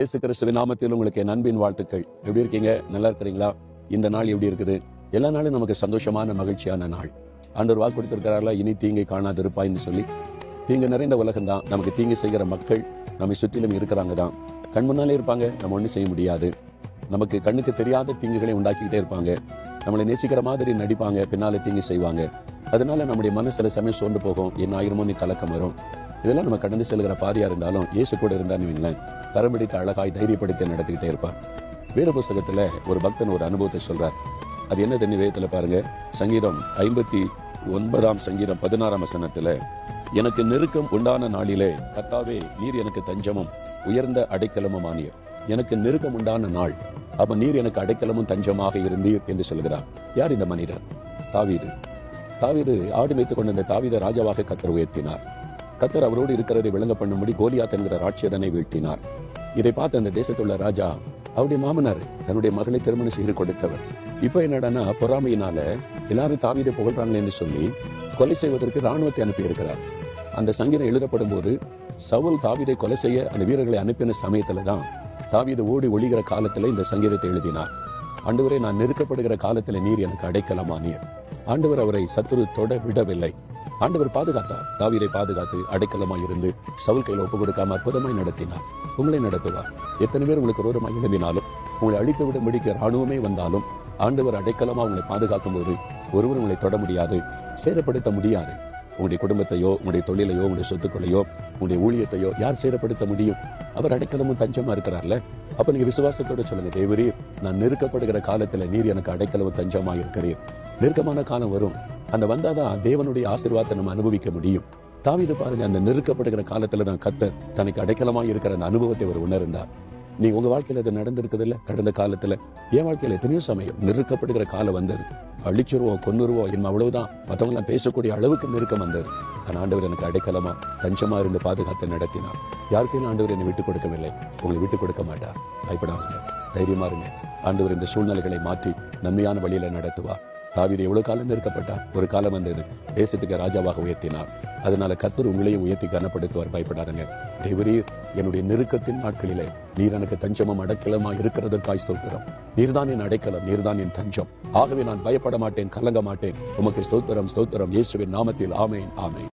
இயேசு கிறிஸ்துவின் நாமத்தில் உங்களுக்கு என் அன்பின் வாழ்த்துக்கள். எப்படி இருக்கீங்க? நல்லா இருக்கிறீங்களா? இந்த நாள் எப்படி இருக்குது? எல்லா நாளும் நமக்கு சந்தோஷமான மகிழ்ச்சியான நாள். ஆண்டவர் வாக்கு கொடுத்திருக்கிறார்களா, இனி தீங்கை காணாதிருப்பாய்ன்னு சொல்லி. தீங்கு நிறைந்த உலகம் தான். நமக்கு தீங்கு செய்கிற மக்கள் நம்மை சுற்றிலும் இருக்கிறாங்க தான். கண் முன்னாலே இருப்பாங்க, நம்ம ஒன்றும் செய்ய முடியாது. நமக்கு கண்ணுக்கு தெரியாத தீங்குகளை உண்டாக்கிக்கிட்டே இருப்பாங்க. நம்மளை நேசிக்கிற மாதிரி நடிப்பாங்க, பின்னாலே தீங்கு செய்வாங்க. அதனால நம்முடைய மனசுல சமயம் சோர்ந்து போகும், என்ன ஆயிரமோ நீ கலக்கம் வரும். இதெல்லாம் நம்ம கடந்து செல்கிற பாதையா இருந்தாலும் இயேசு கூட இருந்தான்னு வைங்களேன், கரம்பிடித்து அழகாய் தைரியப்படுத்தி நடத்திக்கிட்டே இருப்பார். வேத புஸ்தகத்துல ஒரு பக்தன் ஒரு அனுபவத்தை சொல்றார். அது என்ன தண்ணி வேதத்துல பாருங்க. சங்கீதம் 59 சங்கீதம் 16 வசனத்துல, எனக்கு நெருக்கம் உண்டான நாளிலே கர்த்தாவே நீர் எனக்கு தஞ்சமும் உயர்ந்த அடைக்கலமும் ஆனீர். எனக்கு நெருக்கம் உண்டான நாள், அப்ப நீர் எனக்கு அடைக்கலமும் தஞ்சமாக இருந்தீர் என்று சொல்கிறார். யார் இந்த மனிதர்? தாவீது ஆடு மேய்த்துக் கொண்ட தாவீதை ராஜாவாக கர்த்தர் உயர்த்தினார். கர்த்தர் அவரோடு இருக்கிறதை விளங்க பண்ணும்படி கோலியாத் என்கிற ராட்சதனை வீழ்த்தினார். இதை பார்த்த அந்த தேசத்துள்ள ராஜா, அவருடைய மாமனார் தன்னுடைய மகளை திருமணம் செய்து கொடுத்தவர். இப்ப என்னடான்னா, பொறாமையினால எல்லாரும் தாவீதை புகழ்றாங்களே என்று சொல்லி கொலை செய்வதற்கு ராணுவத்தை அனுப்பி இருக்கிறார். அந்த சங்கீதம் எழுதப்படும் போது சவுல் தாவீதை கொலை செய்ய அந்த வீரர்களை அனுப்பின சமயத்துல தான் தாவீது ஓடி ஒளிகிற காலத்துல இந்த சங்கீதத்தை எழுதினார். ஆண்டவரே, நான் நெருக்கப்படுகிற காலத்துல நீர் எனக்கு அடைக்கலமானீர். ஆண்டவர் அவரை சத்துரு தொட விடவில்லை. ஆண்டவர் பாதுகாத்தார். தாவீதை பாதுகாத்து அடைக்கலமாய் இருந்து சவுல் கையில ஒப்பு கொடுக்காம அற்புதமாய் நடத்தினார். உங்களை நடத்துவார். எத்தனை பேர் உங்களுக்கு ரோதமாய் எழுப்பினாலும், உங்களை அழித்து விடும்படிக்கு ராணுவமே வந்தாலும், ஆண்டவர் அடைக்கலமா உங்களை பாதுகாக்கும் போது ஒருவர் உங்களை தொட முடியாது, சேதப்படுத்த முடியாது. உங்களுடைய குடும்பத்தையோ, உங்களுடைய தொழிலையோ, உங்களுடைய சொத்துக்களையோ, உங்களுடைய ஊழியத்தையோ யார் சேதப்படுத்த முடியும்? அவர் அடைக்கலமும் தஞ்சமா இருக்கிறார்ல. அப்ப நீங்க விசுவாசத்தோட சொல்லுங்க, தேவரீர், நான் நெருக்கப்படுகிற காலத்துல நீர் எனக்கு அடைக்கலமும் தஞ்சமா இருக்கிறீர். நெருக்கமான காலம் வரும். அந்த வந்தாதான் தேவனுடைய ஆசீர்வாதத்தை நம்ம அனுபவிக்க முடியும். தாவீது பாருங்க, அந்த நெருக்கப்படுகிற காலத்துல நான் கர்த்தர் தனக்கு அடைக்கலமா இருக்கிற அந்த அனுபவத்தை அவர் உணர்ந்தார். நீங்க உங்க வாழ்க்கையில அது நடந்திருக்குது இல்ல? கடந்த காலத்துல என் வாழ்க்கையில எத்தனையோ சமயம் நெருக்கப்படுகிற காலம் வந்தது. அழிச்சிருவோம், கொன்னுருவோம், என்ன அவ்வளவுதான், மற்றவங்க எல்லாம் பேசக்கூடிய அளவுக்கு நெருக்கம் வந்தது. ஆனா ஆண்டவர் எனக்கு அடைக்கலமா தஞ்சமா இருந்து பாதுகாத்து நடத்தினார். யாருக்கையும் ஆண்டவர் என்னை விட்டுக் கொடுக்கவில்லை. உங்களை விட்டுக் கொடுக்க மாட்டார். பயப்படாதீங்க, தைரியமா இருங்க. ஆண்டவர் இந்த சூழ்நிலைகளை மாற்றி நன்மையான வழியில நடத்துவார். தாவீது எவ்வளவு காலம் நெருக்கப்பட்டார். ஒரு காலம் வந்தது, தேசத்துக்கு ராஜாவாக உயர்த்தினார். அதனால கர்த்தர் உங்களையும் உயர்த்தி கனப்படுத்துவார். பயப்படாதுங்க. தேவரீர், என்னுடைய நெருக்கத்தின் நாட்களிலே நீர் எனக்கு தஞ்சமும் அடைக்கலமா இருக்கிறதற்காய் ஸ்தோத்திரம். நீர்தான் என் அடைக்கலம், நீர்தான் என் தஞ்சம். ஆகவே நான் பயப்பட மாட்டேன், கலங்க மாட்டேன். உமக்கு ஸ்தோத்திரம், ஸ்தோத்திரம். இயேசுவின் நாமத்தில் ஆமென், ஆமென்.